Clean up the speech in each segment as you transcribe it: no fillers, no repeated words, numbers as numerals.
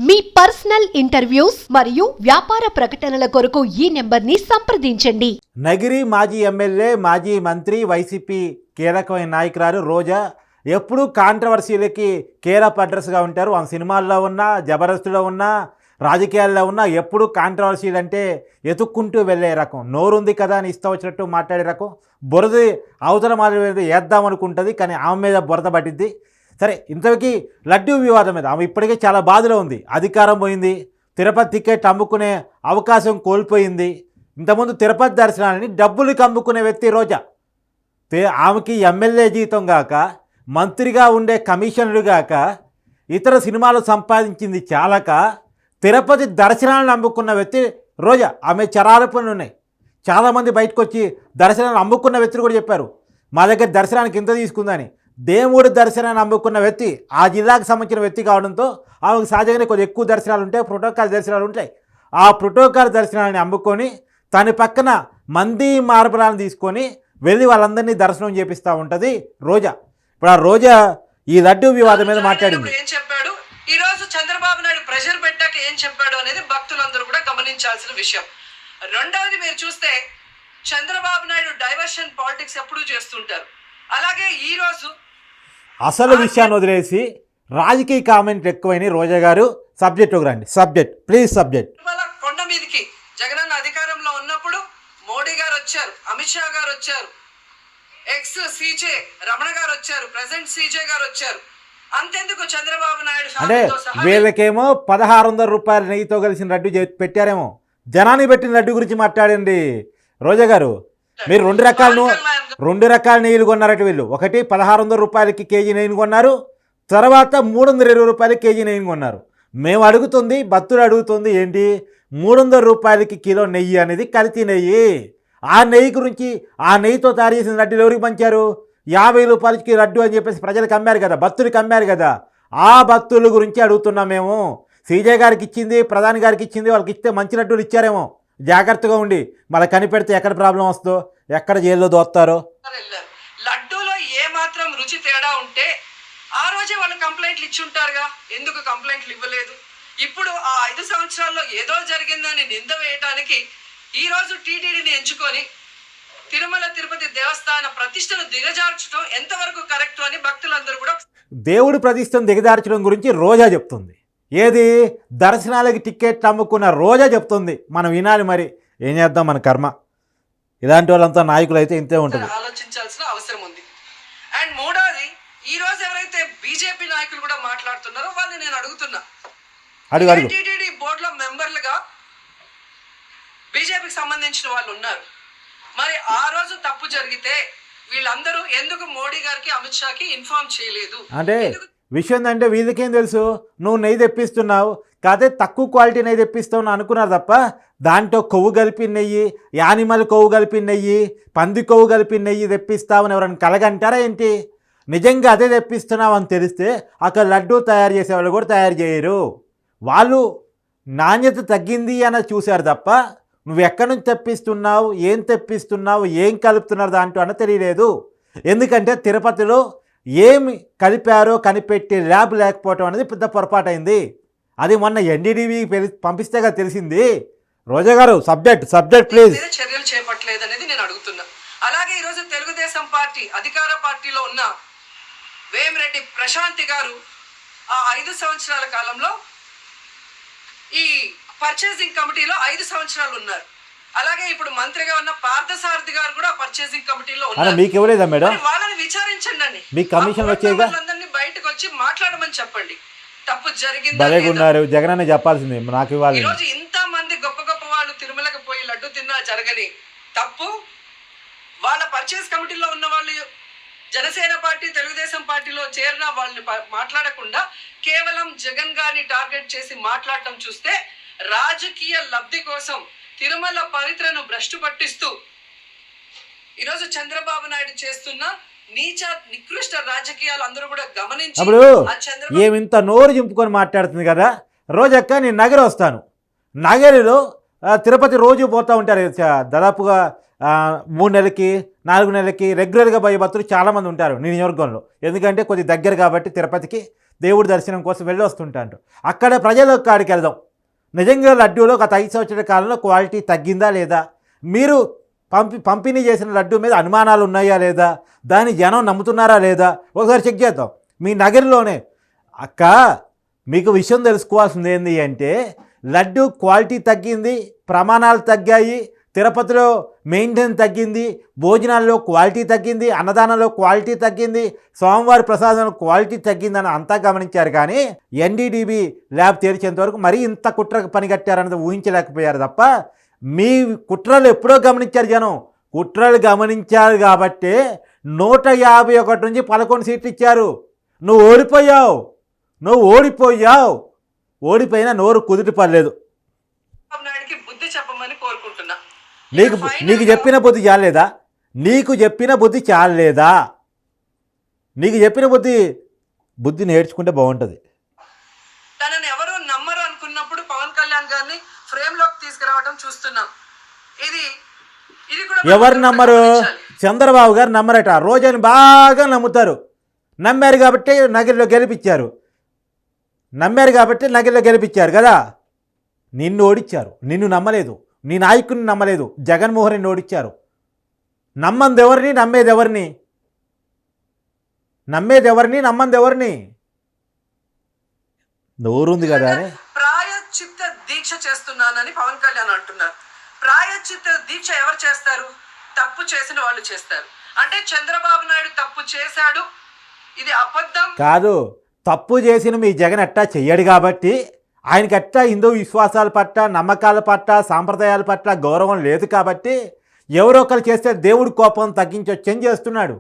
మీ personal interviews మరియు వ్యాపార ప్రకటనల కొరకు ఈ నెంబర్ని సంప్రదించండి. నగిరి మాజీ ఎమ్మెల్యే, మాజీ మంత్రి, వైసీపీ కీలకమైన నాయకురాలు రోజా ఎప్పుడూ కాంట్రవర్సీలకి కేరప్ అడ్రస్గా ఉంటారు. ఆ సినిమాల్లో ఉన్నా, జబర్దస్త్లో ఉన్నా, రాజకీయాల్లో ఉన్నా ఎప్పుడు కాంట్రవర్సీలు అంటే ఎతుక్కుంటూ వెళ్ళే రకం. నోరుంది కదా అని ఇష్టం వచ్చినట్టు మాట్లాడే రకం. బురద అవతల మాదిరి వేద్దామనుకుంటుంది, కానీ ఆమె మీద బురద పట్టిద్ది. సరే, ఇంతవరకు లడ్డూ వివాదం మీద ఆమె ఇప్పటికే చాలా బాధలో ఉంది. అధికారం పోయింది, తిరుపతి టికెట్ అమ్ముకునే అవకాశం కోల్పోయింది. ఇంతకుముందు తిరుపతి దర్శనాన్ని డబ్బులకు అమ్ముకునే వ్యక్తి రోజా. ఆమెకి ఎమ్మెల్యే జీతం గాక, మంత్రిగా ఉండే కమిషనరు గాక, ఇతర సినిమాలు సంపాదించింది చాలక తిరుపతి దర్శనాలను అమ్ముకున్న వ్యక్తి రోజా. ఆమె చరాలపనులు ఉన్నాయి. చాలామంది బయటకు వచ్చి దర్శనాన్ని అమ్ముకున్న వ్యక్తులు కూడా చెప్పారు, మా దగ్గర దర్శనానికి ఇంత తీసుకుందని. దేవుడి దర్శనాన్ని అమ్ముకున్న వ్యక్తి, ఆ జిల్లాకు సంబంధించిన వ్యక్తి కావడంతో ఆమెకు సహజంగానే కొద్దిగా ఎక్కువ దర్శనాలు ఉంటాయి, ప్రోటోకాల్ దర్శనాలు ఉంటాయి. ఆ ప్రోటోకాల్ దర్శనాన్ని అమ్ముకొని తన పక్కన మంది మార్బలాన్ని తీసుకొని వెళ్ళి వాళ్ళందరినీ దర్శనం చేపిస్తూ ఉంటుంది రోజా. ఇప్పుడు ఆ రోజా ఈ లడ్డూ వివాదం మీద మాట్లాడింది. ఏం చెప్పాడు, ఈ రోజు చంద్రబాబు నాయుడు ప్రెషర్ పెట్టాక ఏం చెప్పాడు అనేది భక్తులందరూ కూడా గమనించాల్సిన విషయం. రెండవది, మీరు చూస్తే చంద్రబాబు నాయుడు డైవర్షన్ పాలిటిక్స్ ఎప్పుడూ చేస్తుంటారు. అలాగే ఈ రోజు అసలు విషయాన్ని వదిలేసి రాజకీయ కామెంట్ ఎక్కువైనాయి. రోజా గారు సబ్జెక్టుకు రండి. Subject please, subject. కొండ మీదకి జగనన్న అధికారంలో ఉన్నప్పుడు మోడీ గారు వచ్చారు, అమిత్ షా గారు వచ్చారు, ఎక్స్ సీజే రమణ గారు వచ్చారు, ప్రెసెంట్ సీజే గారు వచ్చారు. అంతెందుకు చంద్రబాబు నాయుడు అంటే వీళ్ళకేమో 1600 రూపాయల నెయ్యితో కలిసిన లడ్డు పెట్టారేమో. జనాన్ని పెట్టిన లడ్డు గురించి మాట్లాడండి రోజా గారు. మీరు రెండు రకాల నెయ్యిలు కొన్నారట వీళ్ళు. ఒకటి 1600 రూపాయలకి కేజీ నెయ్యిని కొన్నారు, తర్వాత 320 రూపాయలకి కేజీ నెయ్యిని కొన్నారు. మేము అడుగుతుంది, భక్తులు అడుగుతుంది ఏంటి, 300 రూపాయలకి కిలో నెయ్యి అనేది కల్తీ నెయ్యి. ఆ నెయ్యి గురించి, ఆ నెయ్యితో తయారు చేసిన లడ్డూలు ఎవరికి పంచారు? 50 రూపాయలకి లడ్డు అని చెప్పేసి ప్రజలకు అమ్మారు కదా, భక్తులకి అమ్మారు కదా. ఆ భక్తుల గురించి అడుగుతున్నాం మేము. సీజే గారికి ఇచ్చింది, ప్రధాని గారికి ఇచ్చింది, వాళ్ళకి ఇస్తే మంచి లడ్డూలు ఇచ్చారేమో. జాగ్రత్తగా ఉండి మళ్ళీ కనిపెడితే ఎక్కడ ప్రాబ్లం వస్తుందో, ఎక్కడ జైల్లో దోస్తారో. లడ్డూలో ఏ మాత్రం రుచి తేడా ఉంటే ఆ రోజే వాళ్ళు కంప్లైంట్లు ఇచ్చి ఉంటారుగా. ఎందుకు కంప్లైంట్లు ఇవ్వలేదు? ఇప్పుడు ఆ 5 సంవత్సరాల్లో ఏదో జరిగిందని నింద వేయటానికి ఈ రోజు టీటీడీని ఎంచుకొని తిరుమల తిరుపతి దేవస్థాన ప్రతిష్టను దిగజార్చడం ఎంతవరకు కరెక్ట్ అని భక్తులందరూ కూడా. దేవుడి ప్రతిష్టను దిగజార్చడం గురించి రోజా చెప్తుంది. ఏది? దర్శనాలకి టికెట్ అమ్ముకున్న రోజా చెప్తుంది. మనం వినాలి. మరి ఏం చేద్దాం, మన కర్మ. ఇలాంటి వాళ్ళంతా నాయకులు అయితే ఇంతే ఉంటుంది. ఆలోచించాల్సిన అవసరం ఉంది. అండ్ మూడోది, ఈ రోజు ఎవరైతే బీజేపీ నాయకులు కూడా మాట్లాడుతున్నారో వాళ్ళని నేను అడుగుతున్నా, టీటీడీ బోర్డులో మెంబర్లుగా బీజేపీకి సంబంధించిన వాళ్ళు ఉన్నారు. మరి ఆ రోజు తప్పు జరిగితే వీళ్ళందరూ ఎందుకు మోడీ గారికి, అమిత్ షాకి ఇన్ఫార్మ్ చేయలేదు? అంటే విషయం ఏంటంటే వీళ్ళకేం తెలుసు, నువ్వు నెయ్యి తెప్పిస్తున్నావు, కాదే తక్కువ క్వాలిటీ నెయ్యి తెప్పిస్తావు అని అనుకున్నారు తప్ప, దాంట్లో కొవ్వు కలిపిన నెయ్యి, యానిమల్ కొవ్వు కలిపిన నెయ్యి, పంది కొవ్వు కలిపిన నెయ్యి తెప్పిస్తావని ఎవరైనా కలగంటారా ఏంటి? నిజంగా అదే తెప్పిస్తున్నావు అని తెలిస్తే అక్కడ లడ్డూ తయారు చేసేవాళ్ళు కూడా తయారు చేయరు. వాళ్ళు నాణ్యత తగ్గింది అని చూశారు తప్ప, నువ్వు ఎక్కడి నుంచి తెప్పిస్తున్నావు, ఏం కలుపుతున్నారు దాంట్లో అని తెలియలేదు. ఎందుకంటే తిరుపతిలో ఏమి కలిపారో కనిపెట్టే ల్యాబ్ లేకపోవటం అనేది పెద్ద పొరపాటైంది. అది మొన్న ఎన్డీటీవీ పంపిస్తేగా తెలిసింది. రోజా గారు సబ్జెక్ట్ ప్లీజ్. చర్యలు చేపట్టలేదు అనేది నేను అడుగుతున్నా. అలాగే ఈరోజు తెలుగుదేశం పార్టీ అధికార పార్టీలో ఉన్న వేమిరెడ్డి ప్రశాంతి గారు ఆ 5 సంవత్సరాల కాలంలో ఈ పర్చేసింగ్ కమిటీలో 5 సంవత్సరాలు ఉన్నారు. అలాగే ఇప్పుడు మంత్రిగా ఉన్న పార్థసారథి గారు కూడా పర్చేసింగ్ కమిటీలో ఉన్నారు. మీకు ఇవ్వలేదా మేడం? వాళ్ళని విచారించండి. మీ కమిషన్ వచ్చేగా, వాళ్ళందరినీ బయటకు వచ్చి మాట్లాడమని చెప్పండి. తప్పు జరిగింది జగన్ అనే చెప్పాల్సింది, నాకు ఇవ్వాలి. ఈ రోజు ఇంత మంది గొప్ప గొప్ప వాళ్ళు తిరుమలకు పోయి లడ్డు తిన్నా జరగని తప్పు వాళ్ళ పర్చేస్ కమిటీలో ఉన్న వాళ్ళు జనసేన పార్టీ, తెలుగుదేశం పార్టీలో చేరిన వాళ్ళని మాట్లాడకుండా కేవలం జగన్ గారిని టార్గెట్ చేసి మాట్లాడటం చూస్తే రాజకీయ లబ్ధి కోసం తిరుమల పవిత్రను భ్రష్టు పట్టిస్తూ ఈరోజు చంద్రబాబు నాయుడు చేస్తున్న నీచ నికృష్ట రాజకీయాలు అందరూ కూడా గమనించి, అప్పుడు ఏమింత నోరు చింపుకొని మాట్లాడుతుంది కదా రోజక్క. నేను నగరి వస్తాను, నగరిలో తిరుపతి రోజు పోతూ ఉంటారు దాదాపుగా 3 నెలలకి 4 నెలలకి రెగ్యులర్గా పోయే భక్తులు చాలామంది ఉంటారు నీ నియోజకవర్గంలో. ఎందుకంటే కొద్ది దగ్గర కాబట్టి తిరుపతికి దేవుడి దర్శనం కోసం వెళ్ళి వస్తుంటాను. అక్కడ ప్రజల కాడికి వెళ్దాం. నిజంగా లడ్డూలో గత 5 సంవత్సరాల కాలంలో క్వాలిటీ తగ్గిందా లేదా, మీరు పంపిణీ చేసిన లడ్డూ మీద అనుమానాలు ఉన్నాయా లేదా, దాన్ని జనం నమ్ముతున్నారా లేదా ఒకసారి చెక్ చేద్దాం. మీ నగరంలోనే అక్క మీకు విషయం తెలుసుకోవాల్సింది ఏంటి అంటే, లడ్డు క్వాలిటీ తగ్గింది, ప్రమాణాలు తగ్గాయి, తిరుపతిలో మెయింటెనెన్స్ తగ్గింది, భోజనాల్లో క్వాలిటీ తగ్గింది, అన్నదానంలో క్వాలిటీ తగ్గింది, స్వామివారి ప్రసాదంలో క్వాలిటీ తగ్గిందని అంతా గమనించారు. కానీ ఎన్డీడీబీ ల్యాబ్ తెరిచేంత వరకు మరీ ఇంత కుట్ర పని కట్టారన్నది ఊహించలేకపోయారు తప్ప, మీ కుట్రలు ఎప్పుడో గమనించారు జనం. కుట్రలు గమనించారు కాబట్టే 151 నుంచి 11 సీట్లు ఇచ్చారు. నువ్వు ఓడిపోయావు. ఓడిపోయినా నోరు కుదుటి పర్లేదు. నాయుడికి బుద్ధి చెప్పమని కోరుకుంటున్నా. నీకు చెప్పిన బుద్ధి చాలేదా? నీకు చెప్పిన బుద్ధి నేర్చుకుంటే బాగుంటుంది. తనని ఎవరు నమ్మరు అనుకున్నప్పుడు పవన్ కళ్యాణ్ గారిని ఫ్రేమ్ లోకి తీసుకురావడం చూస్తున్నాం. ఇది కూడా ఎవరు నమ్మరు? చంద్రబాబు గారు నమ్మరట. రోజాని బాగా నమ్ముతారు. నమ్మారు కాబట్టి నగరిలో గెలిపించారు కదా. నిన్ను ఓడించారు. నిన్ను నమ్మలేదు. నీ నాయకుడిని నమ్మలేదు. జగన్మోహన్ రెడ్డిని ఓడించారు. నమ్మంది ఎవరిని? నమ్మంది ఎవరిని? నోరుంది కదా. ప్రాయశ్చిత్త దీక్ష చేస్తున్నానని పవన్ కళ్యాణ్ అంటున్నారు. ప్రాయశ్చిత్త దీక్ష ఎవరు చేస్తారు? తప్పు చేసిన వాళ్ళు చేస్తారు. అంటే చంద్రబాబు నాయుడు తప్పు చేశాడు, ఇది అబద్ధం కాదు. తప్పు చేసిన మీ జగన్ ఎట్టా చెయ్యడు కాబట్టి, ఆయనకి ఎట్టా హిందూ విశ్వాసాల పట్ల, నమ్మకాల పట్ల, సాంప్రదాయాల పట్ల గౌరవం లేదు కాబట్టి, ఎవరో ఒకరు చేస్తే దేవుడి కోపం తగ్గించొచ్చని చేస్తున్నాడు.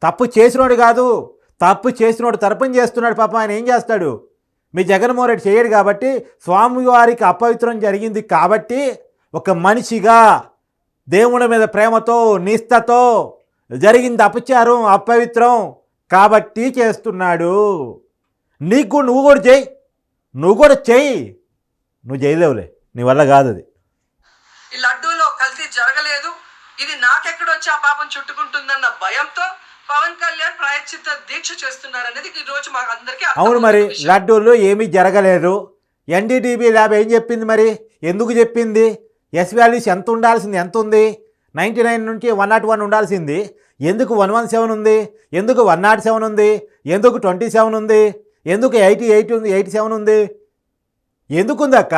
తప్పు చేసినోడు కాదు, తప్పు చేసినోడు తరపున చేస్తున్నాడు. పాపం ఆయన ఏం చేస్తాడు? మీ జగన్మోహన్ రెడ్డి చేయడు కాబట్టి, స్వామివారికి అపవిత్రం జరిగింది కాబట్టి, ఒక మనిషిగా దేవుడి మీద ప్రేమతో, నిష్టతో జరిగింది అపచారం, అపవిత్రం కాబట్టి చేస్తున్నాడు. నువ్వు కూడా చెయ్యి. నువ్వు చేయలేవులే, నీ వల్ల కాదు అది. ఈ లడ్డూలో కల్తీ జరగలేదు, ఇది నాకెక్కడొచ్చి ఆ పాపం చుట్టుకుంటుందన్న భయంతో పవన్ కళ్యాణ్ ప్రాయశ్చిత్త దీక్ష చేస్తున్నారనేది ఈ రోజు మాకు అందరికీ అవును. మరి లడ్డూల్లో ఏమీ జరగలేదు. ఎన్డీడీబీ ల్యాబ్ ఏం చెప్పింది? మరి ఎందుకు చెప్పింది? ఎస్ వాల్యూస్ ఎంత ఉండాల్సింది? ఎంత ఉంది? 99 నుంచి 101 ఉండాల్సింది. ఎందుకు 117 ఉంది? ఎందుకు 107 ఉంది? ఎందుకు 27 ఉంది? ఎందుకు 88 ఉంది? 87 ఉంది? ఎందుకు ఉంది అక్క?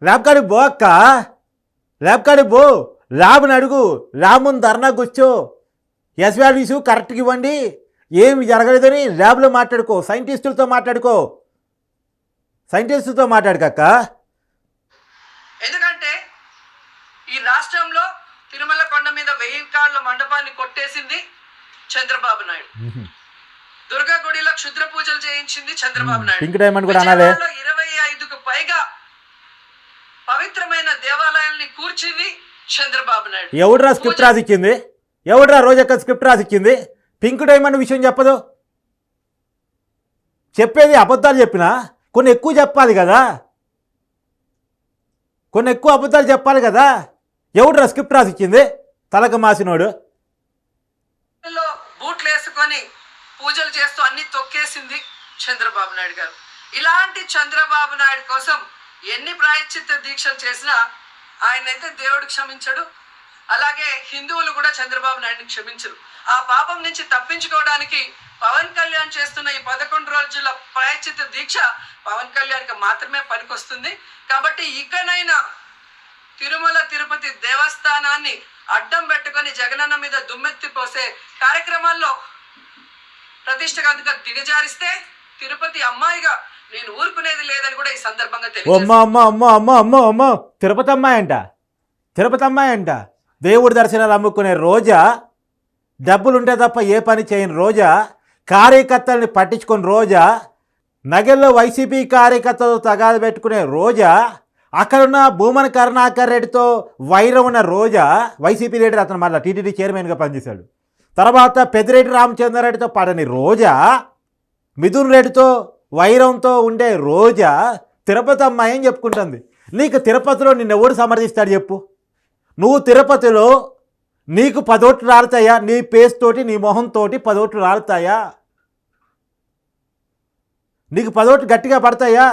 ల్యాబ్ కాడికి పో అక్క. ల్యాబ్ని అడుగు. ల్యాబ్ ముందు ధర్నా కూర్చో. ఎస్ వాల్యూస్ కరెక్ట్గా ఇవ్వండి. ఏమి జరగలేదని ల్యాబ్లో మాట్లాడుకో. సైంటిస్టులతో మాట్లాడుకక్క. ఎందుకంటే ఈ రాష్ట్రంలో తిరుమల కొండ మీద 1000 కాళ్ళ మండపాన్ని కొట్టేసింది చంద్రబాబు నాయుడు. దుర్గా గుడిలో క్షుద్ర పూజలు చేయించింది చంద్రబాబు నాయుడు. 25కు పైగా పవిత్రమైన దేవాలయాల్ని కూర్చింది చంద్రబాబు నాయుడు. ఎవడ్రా స్క్రిప్ట్ రాసిచ్చింది? రోజక్క స్క్రిప్ట్ రాసిచ్చింది? పింక్ డైమండ్ విషయం చెప్పదు. చెప్పేది అబద్ధాలు చెప్పినా కొన్ని ఎక్కువ చెప్పాలి కదా. ఎవడ్రా స్క్రిప్ట్ రాసిచ్చింది? తలక మాసినోడు. బూట్లు వేసుకొని పూజలు చేస్తూ అన్ని తొక్కేసింది చంద్రబాబు నాయుడు గారు. ఇలాంటి చంద్రబాబు నాయుడు కోసం ఎన్ని ప్రాయశ్చిత్త దీక్షలు చేసినా ఆయనైతే దేవుడు క్షమించడు. అలాగే హిందువులు కూడా చంద్రబాబు నాయుడిని క్షమించరు. ఆ పాపం నుంచి తప్పించుకోవడానికి పవన్ కళ్యాణ్ చేస్తున్న ఈ 11 రోజుల ప్రాయశ్చిత్త దీక్ష పవన్ కళ్యాణ్కి మాత్రమే పనికొస్తుంది. కాబట్టి ఇకనైనా తిరుమల తిరుపతి దేవస్థానాన్ని అడ్డం పెట్టుకొని జగనన్న మీద దుమ్మెత్తి పోసే కార్యక్రమాల్లో ప్రతిష్టగా దిగజారిస్తే తిరుపతి అమ్మాయిగా నేను ఊరుకునేది లేదని కూడా ఈ సందర్భంగా తెలియజేస్తున్నాను. తిరుపతి అమ్మాయి అంట దేవుడి దర్శనాలు అమ్ముకునే రోజా, డబ్బులుంటే తప్ప ఏ పని చేయని రోజా, కార్యకర్తల్ని పట్టించుకుని రోజా, నగల్లో వైసీపీ కార్యకర్తలతో తగాదు పెట్టుకునే రోజా, అక్కడున్న భూమన కరుణాకర్ రెడ్డితో వైరం ఉన్న రోజా, వైసీపీ లీడర్ అతను మళ్ళీ టీటీడీ చైర్మన్గా పనిచేశాడు. తర్వాత పెద్దిరెడ్డి రామచంద్రారెడ్డితో పడని రోజా, మిథున్ రెడ్డితో వైరంతో ఉండే రోజా తిరుపతి అమ్మాయి అని చెప్పుకుంటుంది. నీకు తిరుపతిలో నిన్నెవడు సమర్థిస్తాడు చెప్పు? నువ్వు తిరుపతిలో నీకు 10 ఓట్లు రాలుతాయా? నీ పేస్ తోటి, నీ మొహంతో 10 ఓట్లు రాలుతాయా? నీకు 10 ఓట్లు గట్టిగా పడతాయా?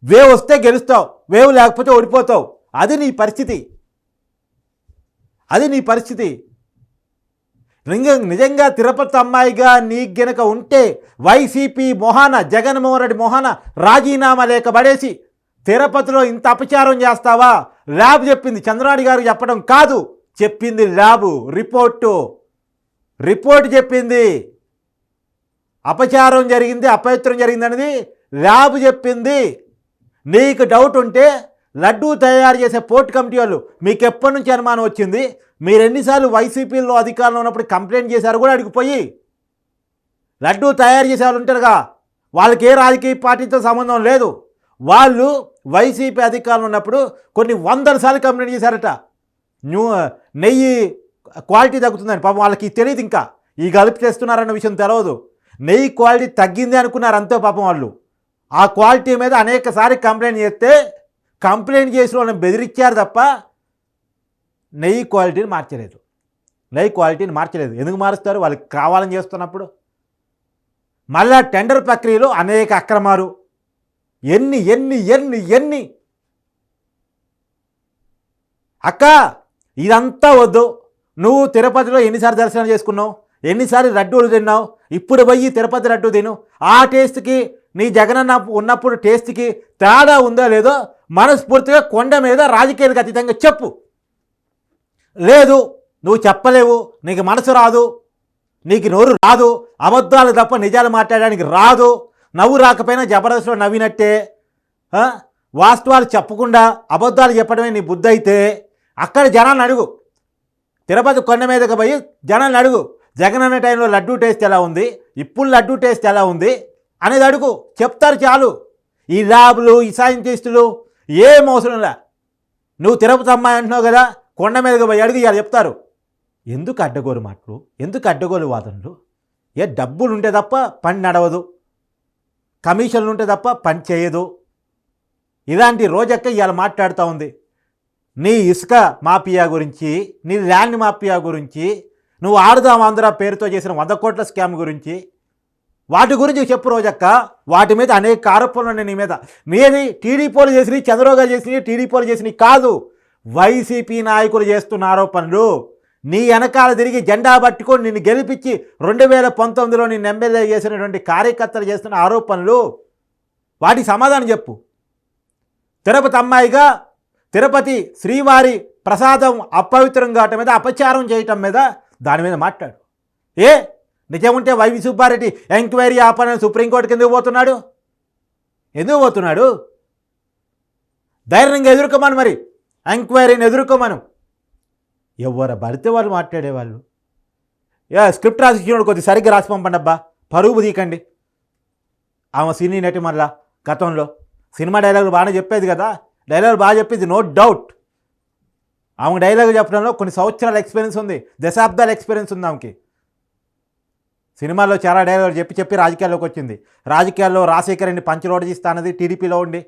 వేవ్ వస్తే గెలుస్తావు, వేవ్ లేకపోతే ఓడిపోతావు. అది నీ పరిస్థితి. నిజంగా తిరుపతి అమ్మాయిగా నీకు గనక ఉంటే వైసీపీ మొహాన, జగన్మోహన్ రెడ్డి మొహాన రాజీనామా లేక పడేసి తిరుపతిలో ఇంత అపచారం చేస్తావా? ల్యాబ్ చెప్పింది, చంద్రబాబు గారు చెప్పడం కాదు, చెప్పింది ల్యాబు, రిపోర్ట్ చెప్పింది. అపచారం జరిగింది, అపవిత్రం జరిగింది అనేది ల్యాబ్ చెప్పింది. నీకు డౌట్ ఉంటే లడ్డూ తయారు చేసే పోర్ట్ కమిటీ వాళ్ళు మీకు ఎప్పటి నుంచి అనుమానం వచ్చింది? మీరు ఎన్నిసార్లు వైసీపీలో అధికారంలో ఉన్నప్పుడు కంప్లైంట్ చేశారు కూడా అడిగిపోయి. లడ్డూ తయారు చేసే వాళ్ళు ఉంటారుగా, వాళ్ళకి ఏ రాజకీయ పార్టీతో సంబంధం లేదు. వాళ్ళు వైసీపీ అధికారంలో ఉన్నప్పుడు కొన్ని 100 సార్లు కంప్లైంట్ చేశారట, నెయ్యి క్వాలిటీ తగ్గుతుందని. పాపం వాళ్ళకి తెలియదు, ఇంకా ఈ కలిపి చేస్తున్నారన్న విషయం తెలియదు. నెయ్యి క్వాలిటీ తగ్గింది అనుకున్నారు అంతే పాపం వాళ్ళు. ఆ క్వాలిటీ మీద అనేక సార్లు కంప్లైంట్ చేస్తే కంప్లైంట్ చేసిన వాళ్ళని బెదిరించారు తప్ప నెయ్యి క్వాలిటీని మార్చలేదు. ఎందుకు మారుస్తారు? వాళ్ళకి కావాలని చేస్తున్నప్పుడు. మళ్ళా టెండర్ ప్రక్రియలో అనేక అక్రమాలు, ఎన్ని అక్క ఇదంతా వద్దు. నువ్వు తిరుపతిలో ఎన్నిసార్లు దర్శనం చేసుకున్నావు, ఎన్నిసార్లు లడ్డూలు తిన్నావు, ఇప్పుడు పోయి తిరుపతి లడ్డూ తిను. ఆ టేస్ట్కి నీ జగనన్న ఉన్నప్పుడు టేస్ట్కి తేడా ఉందో లేదో మనస్ఫూర్తిగా కొండ మీద రాజకీయాలకు అతీతంగా చెప్పు. లేదు, నువ్వు చెప్పలేవు, నీకు మనసు రాదు, నీకు నోరు రాదు, అబద్ధాలు తప్ప నిజాలు మాట్లాడడానికి రాదు, నవ్వు రాకపోయినా జబర్దస్త్లో నవ్వినట్టే, వాస్తవాలు చెప్పకుండా అబద్ధాలు చెప్పడమే నీ బుద్ధి అయితే అక్కడ జనాన్ని అడుగు. తిరుపతి కొండ మీదకి పోయి జనాన్ని అడుగు, జగన్ అనే టైంలో లడ్డూ టేస్ట్ ఎలా ఉంది, ఇప్పుడు లడ్డూ టేస్ట్ ఎలా ఉంది అనేది అడుగు, చెప్తారు చాలు. ఈ ల్యాబ్లు, ఈ సైంటిస్టులు ఏం అవసరంలా. నువ్వు తిరుపతి అమ్మాయి అంటున్నావు కదా, కొండ మీదకి పోయి అడుగు, ఇవాళ చెప్తారు. ఎందుకు అడ్డగోలు మాటలు, ఎందుకు అడ్డగోలు వాదనలు? డబ్బులు ఉంటే తప్ప పని నడవదు, కమిషన్లు ఉంటే తప్ప పని చేయదు. ఇలాంటి రోజక్క ఇవాళ మాట్లాడుతూ ఉంది. నీ ఇసుక మాఫియా గురించి, నీ ల్యాండ్ మాఫియా గురించి, నువ్వు ఆడుదాం ఆంధ్ర పేరుతో చేసిన 100 కోట్ల స్కామ్ గురించి, వాటి గురించి చెప్పు రోజక్క. వాటి మీద అనేక ఆరోపణలు ఉన్నాయి నీ మీద. మీది టీడీపీలు చేసినవి, చంద్రబాబు గారు చేసినవి, టీడీపీలు చేసినవి కాదు, వైసీపీ నాయకులు చేస్తున్న ఆరోపణలు. నీ వెనకాల తిరిగి జెండా పట్టుకొని నిన్ను గెలిపించి 2019లో నిన్ను ఎమ్మెల్యే చేసినటువంటి కార్యకర్తలు చేస్తున్న ఆరోపణలు. వాటికి సమాధానం చెప్పు. తిరుపతి అమ్మాయిగా తిరుపతి శ్రీవారి ప్రసాదం అపవిత్రం కావటం మీద, అపచారం చేయటం మీద, దాని మీద మాట్లాడు. నిజముంటే వైవి సుబ్బారెడ్డి ఎంక్వైరీ ఆపనని సుప్రీంకోర్టుకి ఎందుకు పోతున్నాడు? ధైర్యంగా ఎదుర్కోమను, మరి ఎంక్వైరీని ఎదుర్కోమను. ఎవరు పడితే వాళ్ళు మాట్లాడేవాళ్ళు. స్క్రిప్ట్ రాసిచ్చినోడు కొద్ది సరిగ్గా రాసి పంపండి అబ్బా, పరువు తీకండి. ఆమె సినీ నటి మళ్ళా గతంలో సినిమా డైలాగులు బాగానే చెప్పేది కదా, డైలాగులు బాగా చెప్పేది, నో డౌట్. ఆమె డైలాగులు చెప్పడంలో కొన్ని సంవత్సరాల ఎక్స్పీరియన్స్ ఉంది, దశాబ్దాల ఎక్స్పీరియన్స్ ఉంది ఆమెకి. సినిమాల్లో చాలా డైలాగులు చెప్పి రాజకీయాల్లోకి వచ్చింది. రాజకీయాల్లో రాజశేఖర్ రెడ్డి పంచరోడ్ చేస్తానది టీడీపీలో ఉండి,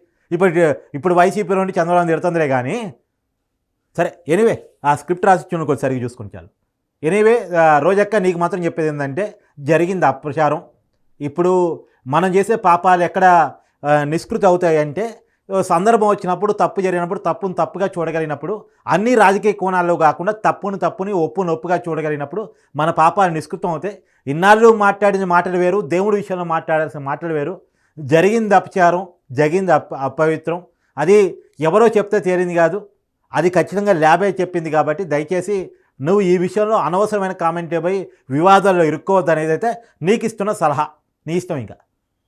ఇప్పుడు వైసీపీలో ఉండి చంద్రబాబు తిడుతుందిలే కానీ. సరే, ఎనీవే ఆ స్క్రిప్ట్ రాసిచ్చిన కొంచెం సరిగ్గా చూసుకుని చాలు. ఎనీవే రోజక్క నీకు మాత్రం చెప్పేది ఏంటంటే, జరిగింది అపచారం. ఇప్పుడు మనం చేసే పాపాలు ఎక్కడ నిష్కృతి అవుతాయి అంటే, సందర్భం వచ్చినప్పుడు, తప్పు జరిగినప్పుడు, తప్పును తప్పుగా చూడగలిగినప్పుడు, అన్ని రాజకీయ కోణాల్లో కాకుండా తప్పుని ఒప్పుగా చూడగలిగినప్పుడు మన పాపాలు నిష్కృతం అవుతాయి. ఇన్నాళ్ళు మాట్లాడిన మాటలు వేరు, దేవుడి విషయంలో మాట్లాడాల్సిన మాటలు వేరు. జరిగింది అపచారం, జరిగింది అపవిత్రం. అది ఎవరో చెప్తే తేలింది కాదు, అది ఖచ్చితంగా ల్యాబే చెప్పింది. కాబట్టి దయచేసి నువ్వు ఈ విషయంలో అనవసరమైన కామెంట్ పోయి వివాదాల్లో ఇరుక్కోవద్దు అనేది అయితే నీకు ఇస్తున్న సలహా. నీ ఇష్టం ఇంకా.